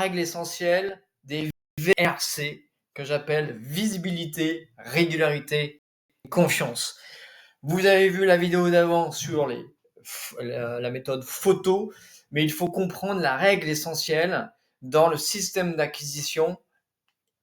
règle essentielle des VRC que j'appelle visibilité, régularité, confiance. Vous avez vu la vidéo d'avant sur la méthode photo, mais il faut comprendre la règle essentielle dans le système d'acquisition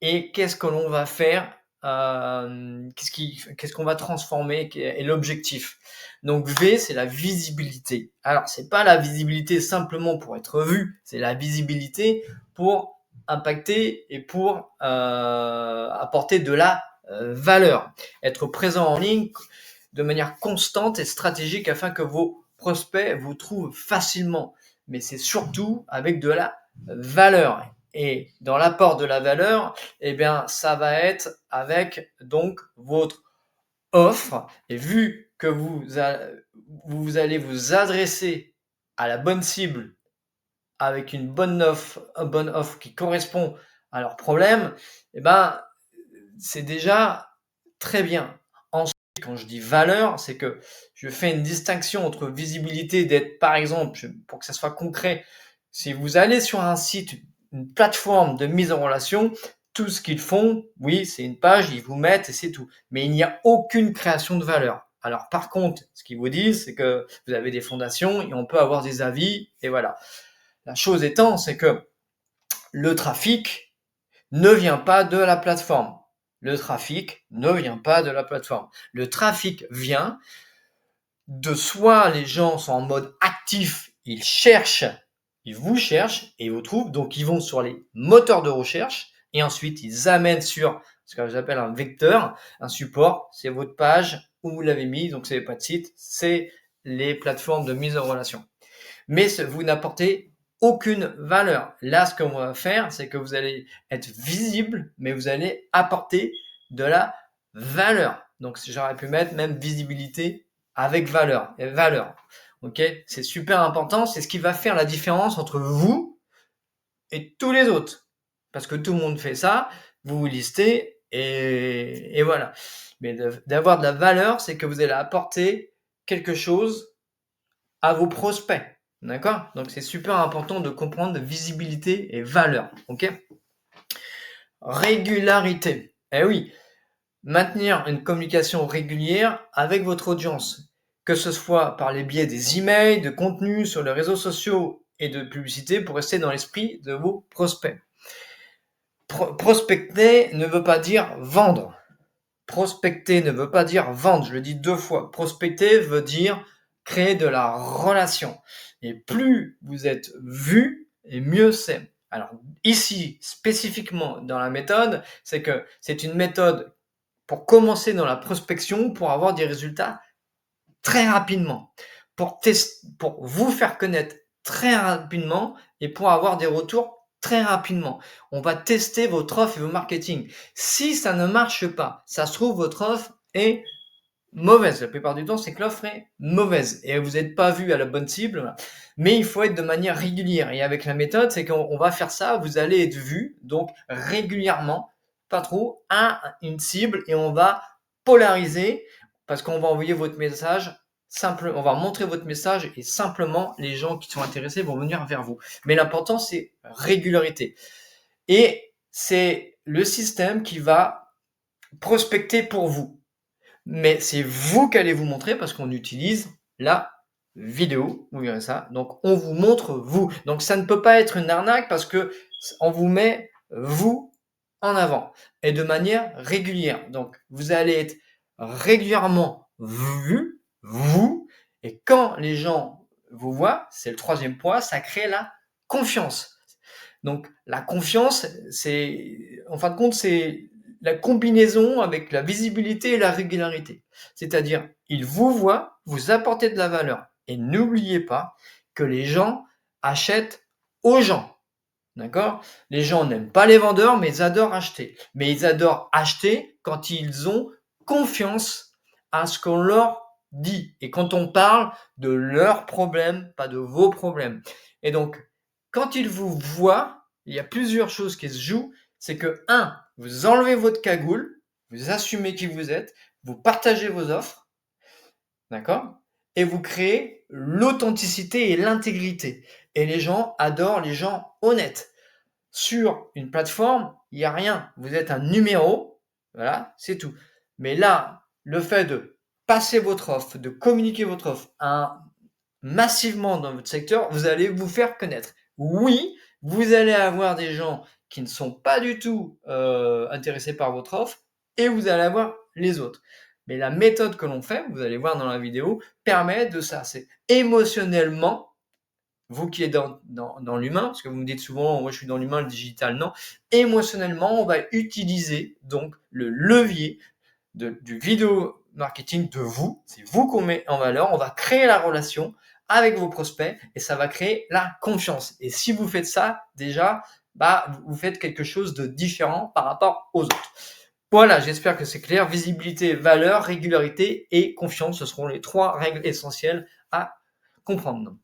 et qu'est-ce que l'on va faire, qu'est-ce qu'on va transformer et l'objectif. Donc V, c'est la visibilité. Alors, c'est pas la visibilité simplement pour être vu, c'est la visibilité pour impacter et pour apporter de la valeur. Être présent en ligne de manière constante et stratégique afin que vos prospects vous trouvent facilement. Mais c'est surtout avec de la valeur. Et dans l'apport de la valeur, eh bien, ça va être avec donc votre offre. Et vu que vous allez vous adresser à la bonne cible avec une bonne offre qui correspond à leurs problèmes, eh ben, c'est déjà très bien. Ensuite, quand je dis valeur, c'est que je fais une distinction entre visibilité d'être, par exemple, pour que ça soit concret, si vous allez sur un site, une plateforme de mise en relation, tout ce qu'ils font, oui, c'est une page, ils vous mettent et c'est tout. Mais il n'y a aucune création de valeur. Alors, par contre, ce qu'ils vous disent, c'est que vous avez des fondations et on peut avoir des avis et voilà. La chose étant, c'est que le trafic ne vient pas de la plateforme. Le trafic ne vient pas de la plateforme. Le trafic vient de soit les gens sont en mode actif, ils vous cherchent et ils vous trouvent, donc ils vont sur les moteurs de recherche et ensuite ils amènent sur ce que j'appelle un vecteur, un support, c'est votre page où vous l'avez mis, donc c'est pas de site, c'est les plateformes de mise en relation. Mais vous n'apportez aucune valeur. Là, ce qu'on va faire, c'est que vous allez être visible, mais vous allez apporter de la valeur. Donc, j'aurais pu mettre même visibilité avec valeur. Et valeur. Ok, c'est super important. C'est ce qui va faire la différence entre vous et tous les autres. Parce que tout le monde fait ça. Vous vous listez et voilà. Mais d'avoir de la valeur, c'est que vous allez apporter quelque chose à vos prospects. D'accord? Donc, c'est super important de comprendre visibilité et valeur. OK? Régularité. Eh oui, maintenir une communication régulière avec votre audience, que ce soit par les biais des emails, de contenus sur les réseaux sociaux et de publicité pour rester dans l'esprit de vos prospects. Prospecter ne veut pas dire vendre. Prospecter ne veut pas dire vendre, je le dis 2 fois. Prospecter veut dire créer de la relation. Et plus vous êtes vu, et mieux c'est. Alors ici, spécifiquement dans la méthode, c'est que c'est une méthode pour commencer dans la prospection, pour avoir des résultats très rapidement, pour vous faire connaître très rapidement et pour avoir des retours très rapidement. On va tester votre offre et vos marketing. Si ça ne marche pas, ça se trouve votre offre est mauvaise. La plupart du temps, c'est que l'offre est mauvaise et vous n'êtes pas vu à la bonne cible. Mais il faut être de manière régulière. Et avec la méthode, c'est qu'on va faire ça. Vous allez être vu donc régulièrement, pas trop, à une cible et on va polariser parce qu'on va envoyer votre message on va montrer votre message et simplement les gens qui sont intéressés vont venir vers vous. Mais l'important, c'est régularité. Et c'est le système qui va prospecter pour vous. Mais c'est vous qui allez vous montrer parce qu'on utilise la vidéo, vous verrez ça. Donc, on vous montre vous. Donc, ça ne peut pas être une arnaque parce que on vous met vous en avant et de manière régulière. Donc, vous allez être régulièrement vu, vous, et quand les gens vous voient, c'est le troisième point, ça crée la confiance. Donc, la confiance, c'est, en fin de compte, c'est la combinaison avec la visibilité et la régularité. C'est-à-dire, ils vous voient, vous apportez de la valeur. Et n'oubliez pas que les gens achètent aux gens. D'accord? Les gens n'aiment pas les vendeurs, mais ils adorent acheter. Mais ils adorent acheter quand ils ont confiance à ce qu'on leur dit. Et quand on parle de leurs problèmes, pas de vos problèmes. Et donc, quand ils vous voient, il y a plusieurs choses qui se jouent. C'est que, vous enlevez votre cagoule, vous assumez qui vous êtes, vous partagez vos offres, d'accord? Et vous créez l'authenticité et l'intégrité. Et les gens adorent les gens honnêtes. Sur une plateforme, il n'y a rien. Vous êtes un numéro, voilà, c'est tout. Mais là, le fait de passer votre offre, de communiquer votre offre massivement dans votre secteur, vous allez vous faire connaître. Oui, vous allez avoir des gens qui ne sont pas du tout intéressés par votre offre et vous allez avoir les autres. Mais la méthode que l'on fait, vous allez voir dans la vidéo, permet de ça. C'est émotionnellement, vous qui êtes dans l'humain, parce que vous me dites souvent, moi je suis dans l'humain, le digital, non. Émotionnellement, on va utiliser donc le levier du vidéo marketing de vous. C'est vous qu'on met en valeur. On va créer la relation avec vos prospects et ça va créer la confiance. Et si vous faites ça, déjà, vous faites quelque chose de différent par rapport aux autres. Voilà, j'espère que c'est clair. Visibilité, valeur, régularité et confiance, ce seront les 3 règles essentielles à comprendre.